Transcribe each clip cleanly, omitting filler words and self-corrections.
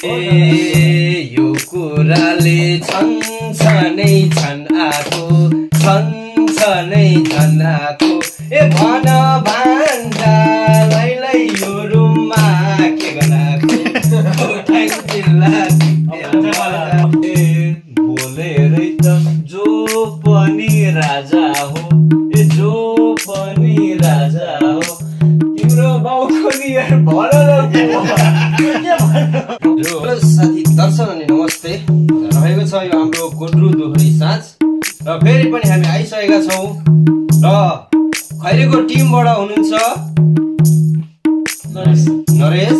यो कुराले छन् आको छन् आको ए भन भान्जालाई यो रुममा के गराको बोलेरै त जो पनि राजा हो ए जो पनि राजा हो तिम्रो बाउको नि साथी दर्शन अनि नमस्ते रहेको छ यो हाम्रो गोड्रु दोहोरी साँझ र फेरि पनि हामी आइसकेका छौँ र खैरेको टिमबाट हुनुहुन्छ नरेश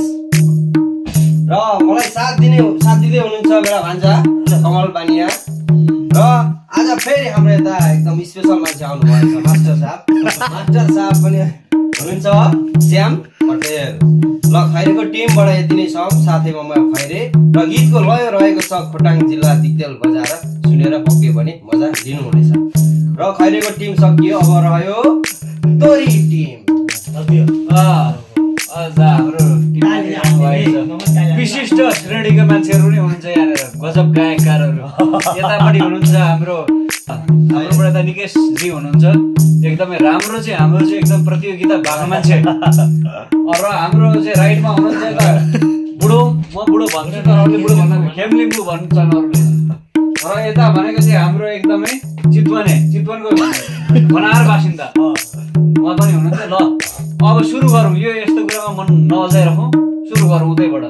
र मलाई साथ दिँदै हुनुहुन्छ मेरा भान्जा कमल बानिया र आज फेरि हाम्रो यता एकदम स्पेसल मान्छे आउनु भएको छ मास्टर साहब पनि हुनुहुन्छ श्याम पटेल। ल खैरेको टिमबाट यति नै छ साथैमा म खैरे र गीतको लय रहेको छ खोटाङ जिल्ला दिक्तेल बजार सुनेर पक्कै पनि मजा लिनुहुनेछ र खैरेको टिम सकियो अब रह्यो तोरी टिम। विशिष्ट श्रेणीका मान्छेहरू नै हुनुहुन्छ यहाँनिर गजब गायककारहरू यतापट्टि हुनुहुन्छ हाम्रोबाट त निकेशजी हुनुहुन्छ एकदमै राम्रो चाहिँ हाम्रो चाहिँ एकदम प्रतियोगिता भएको मान्छे र हाम्रो चाहिँ राइटमा हुनुहुन्छ यता बुढो म बुढो भन्छु तर अरूले बुढो भन्दा खेमलिम्बु भन्छन् अरूले र यता भनेको चाहिँ हाम्रो एकदमै चितवनको बनार बासिन्दा म पनि हुनुहुन्छ। ल अब सुरु गरौँ यो यस्तो कुरामा मन नअल्झाइराखौँ सुरु गरौँ उतैबाट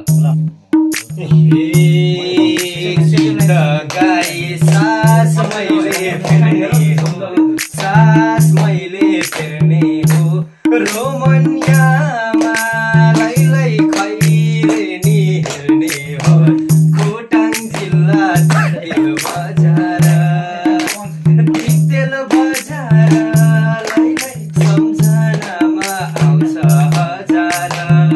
सास मैले फेर्ने हो रोमनियामा लै खैरे नि हेर्ने हो खोटाङ जिल्ला दिक्तेल बजार लै सम्झनामा आउँछ हजार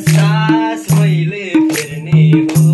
सास मैले फेर्ने हो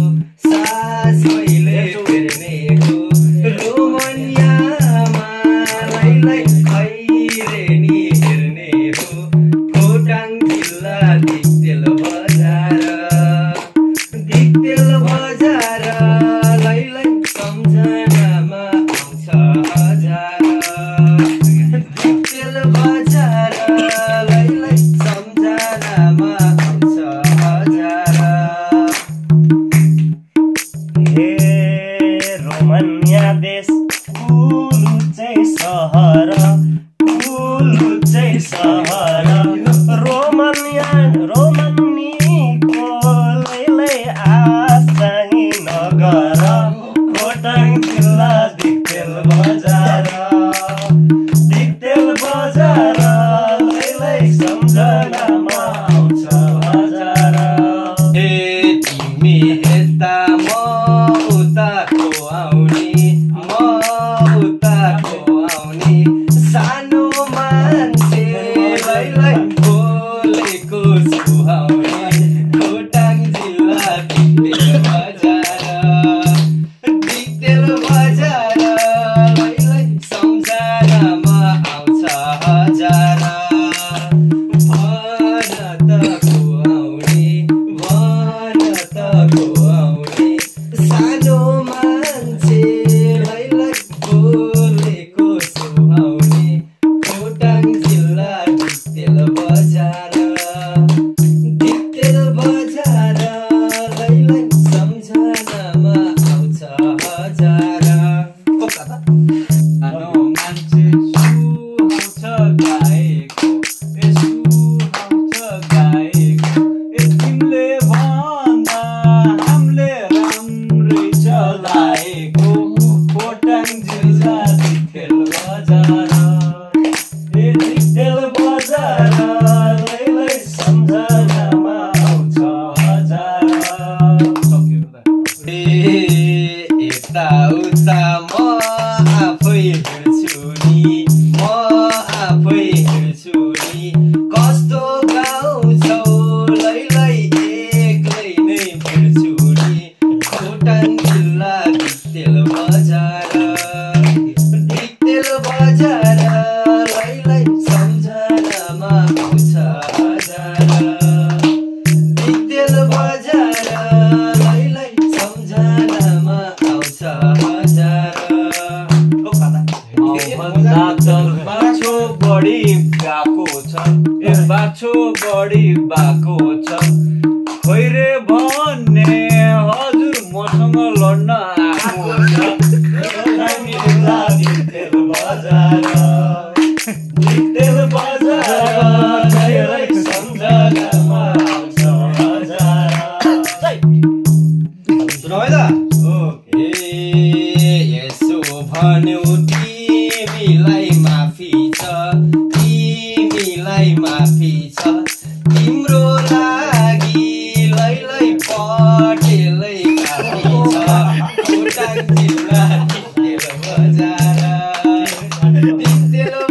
खोइरे भन्ने हजुर मसँग लड्न आएको छ दिक्तेल बजार सम्झनामा आउँछ हजार सुन है त यसो भन्यो तिमीलाई माफी छ तिमीलाई माफी छ तिम्रो लागि लैलै पटेलै काफी छ खोटाङ जिल्ला दिक्तेल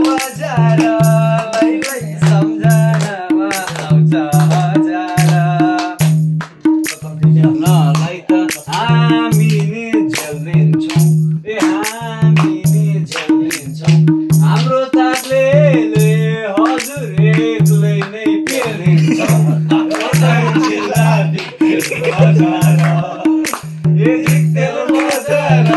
बजार लैलै सम्झनामा आउँछ हजार नलाई त हामी नि झेल्दिन्छौँ हामी नि झेल्दिन्छौँ हाम्रो ताकले हजुर एक्लै नै पेलिन्छौँ जिल्ला दिक्तेल बजार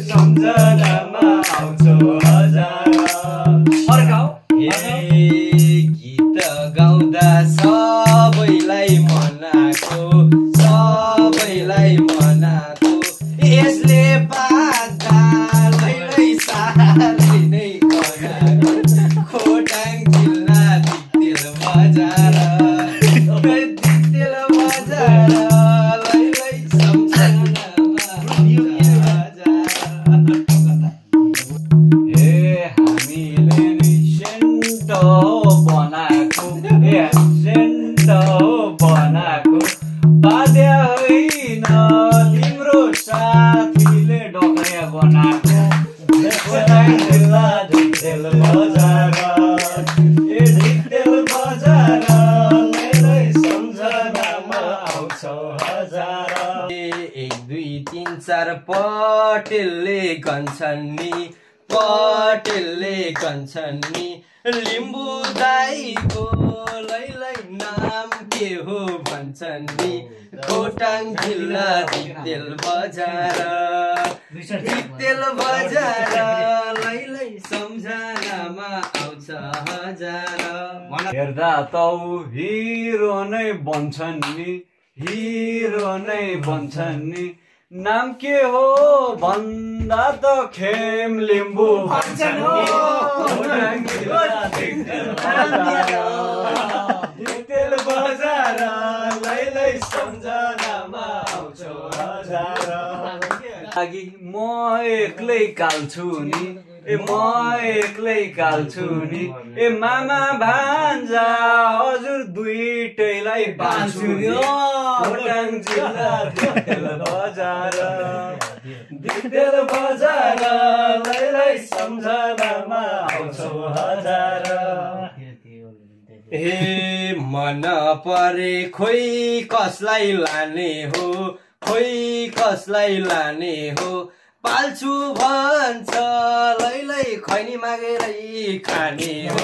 सम्झनामा आउँछ हजार फर्काऊ गीत गाउँदा सबैलाई मनाको यसले पाता लैलै साह्रै नै गनाको खोटाङ जिल्ला दिक्तेल बजार लैलै सम्झनामा हामीले नि सेन्ट बनाएको बाध्य होइन तिम्रो साथीले डकैया बनाएको जिल्ला दिक्तेल बजार लैलै सम्झनामा आउँछ हजार 1 2 3 4 पटेलले गन्छन् नि लिम्बू दाइको लैलै नाम के हो भन्छन् नि खोटाङ जिल्ला दिक्तेल बजार लैलै सम्झनामा आउँछ हजार हेर्दा त हिरो नै बन्छन् नि नाम के हो भन्दा त खेम लिम्बू भन्छन् नि दिक्तेल बजार लैलै सम्झनामा आउँछ हजार लागि म एक्लै काल्छु नि ए मामा भान्जा हजुर दुईटैलाई पाल्छु नि खोटाङ जिल्ला दिक्तेल बजार लैलै सम्झनामा आउँछ हजार मन परे खोइ कसलाई लाने हो पाल्छु भन्छ लैलै खैनी मागेरै खाने हो